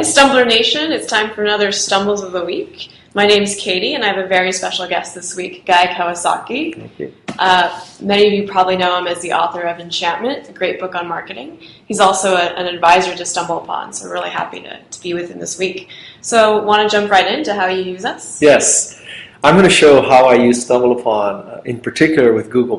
Stumbler Nation, it's time for another Stumbles of the Week. My name is Katie, and I have a very special guest this week, Guy Kawasaki. Thank you. Many of you probably know him as the author of Encantamento, a great book on marketing. He's also an advisor to Stumble Upon, so we're really happy to be with him this week. So, want to jump right into how you use us? Yes. I'm going to show how I use Stumble Upon, in particular with Google+,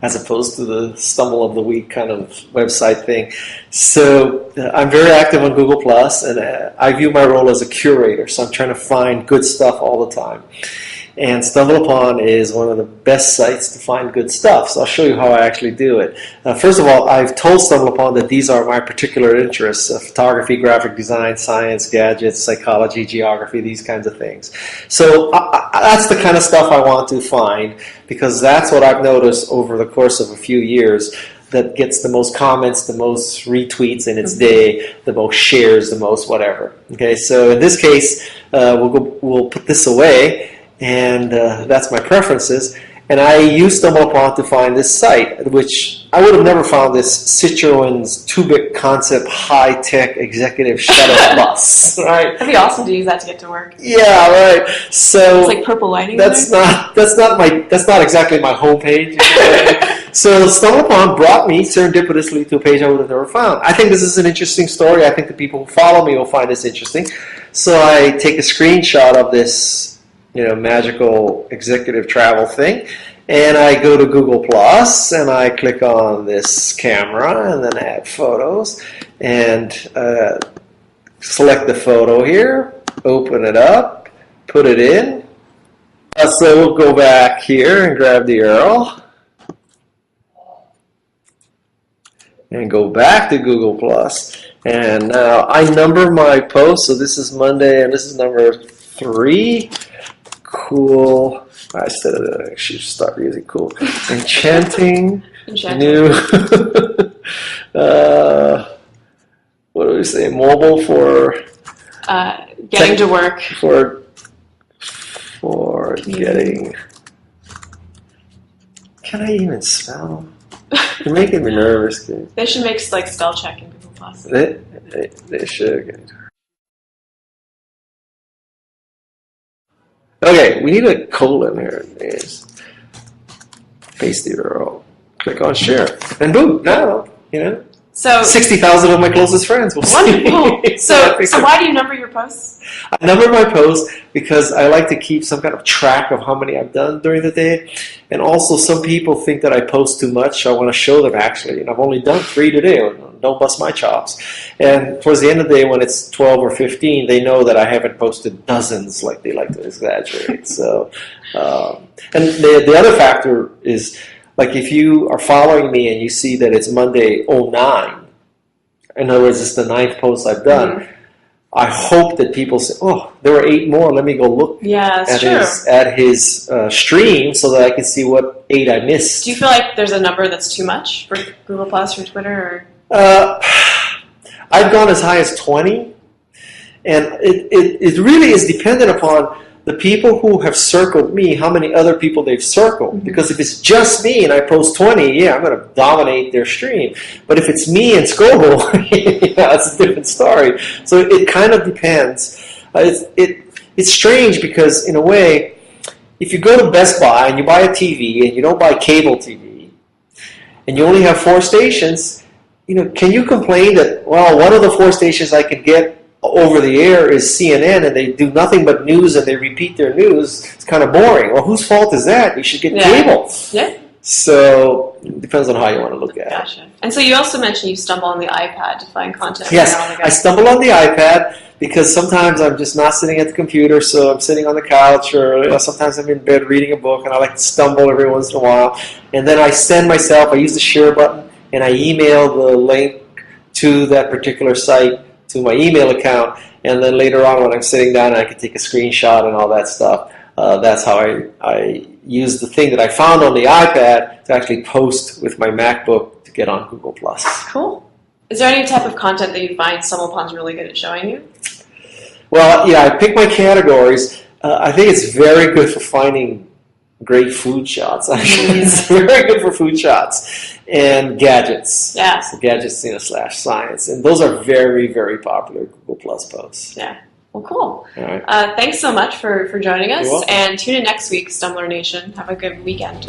as opposed to the Stumble of the Week kind of website thing. So I'm very active on Google+, and I view my role as a curator, so I'm trying to find good stuff all the time. And Stumble Upon is one of the best sites to find good stuff, so I'll show you how I actually do it. First of all, I've told Stumble Upon that these are my particular interests: photography, graphic design, science, gadgets, psychology, geography, these kinds of things. So that's the kind of stuff I want to find, because that's what I've noticed over the course of a few years that gets the most comments, the most retweets in its day, the most shares, the most whatever. Okay, so in this case, we'll put this away. And that's my preferences. And I used Stumble Upon to find this site, which I would have never found this Citroen's 2-bit concept high-tech executive shuttle bus. Right? That'd be awesome to use that to get to work. Yeah, right. So it's like purple lighting. That's not exactly my homepage. So Stumble Upon brought me serendipitously to a page I would have never found. I think this is an interesting story. I think the people who follow me will find this interesting. So I take a screenshot of this magical executive travel thing, and I go to Google Plus and I click on this camera and then add photos and select the photo here, open it up, put it in. So we'll go back here and grab the URL and go back to Google Plus. And now I number my posts, so this is Monday and this is number 3. Cool. I said I should start using cool. Enchanting. New. What do we say? Mobile for getting to work. For getting. Can I even spell? You're making me nervous, kid. They should make like spell check in Google Plus. They should. Okay, we need a colon here. Paste the URL. Click on share. And boom, now, So 60,000 of my closest friends will see. Wonderful. So why do you number your posts? I number my posts because I like to keep some kind of track of how many I've done during the day. And also some people think that I post too much. So I want to show them actually. And I've only done 3 today. Don't bust my chops. And towards the end of the day when it's 12 or 15, they know that I haven't posted dozens like they like to exaggerate. So, and the other factor is, like if you are following me and you see that it's Monday 09, in other words, it's the 9th post I've done, mm-hmm. I hope that people say, oh, there were 8 more, let me go look at his stream so that I can see what 8 I missed. Do you feel like there's a number that's too much for Google Plus or Twitter? Or? I've gone as high as 20, and it really is dependent upon the people who have circled me, how many other people they've circled. Mm-hmm. Because if it's just me and I post 20, yeah, I'm going to dominate their stream. But if it's me and Scoble, it's a different story. So it kind of depends. It's strange because, in a way, if you go to Best Buy and you buy a TV and you don't buy cable TV, and you only have 4 stations, can you complain that, well, one of the 4 stations I could get over the air is CNN, and they do nothing but news and they repeat their news? It's kind of boring. Well, whose fault is that? You should get cable. Yeah. So it depends on how you want to look at it. And so you also mentioned you stumble on the iPad to find content. Yes, I stumble on the iPad because sometimes I'm just not sitting at the computer, so I'm sitting on the couch, or sometimes I'm in bed reading a book, and I like to stumble every once in a while. And then I I use the share button, and I email the link to that particular site to my email account, and then later on when I'm sitting down I can take a screenshot and all that stuff. That's how I use the thing that I found on the iPad to actually post with my MacBook to get on Google+. Cool. Is there any type of content that you find Stumble Upon's really good at showing you? Well, yeah, I pick my categories. I think it's very good for finding great food shots. Actually, it's very good for food shots and gadgets. Yeah. So gadgets, slash science, and those are very, very popular Google Plus posts. Yeah. Well, cool. All right. Thanks so much for joining us, You're welcome. and tune in next week, Stumbler Nation. Have a good weekend.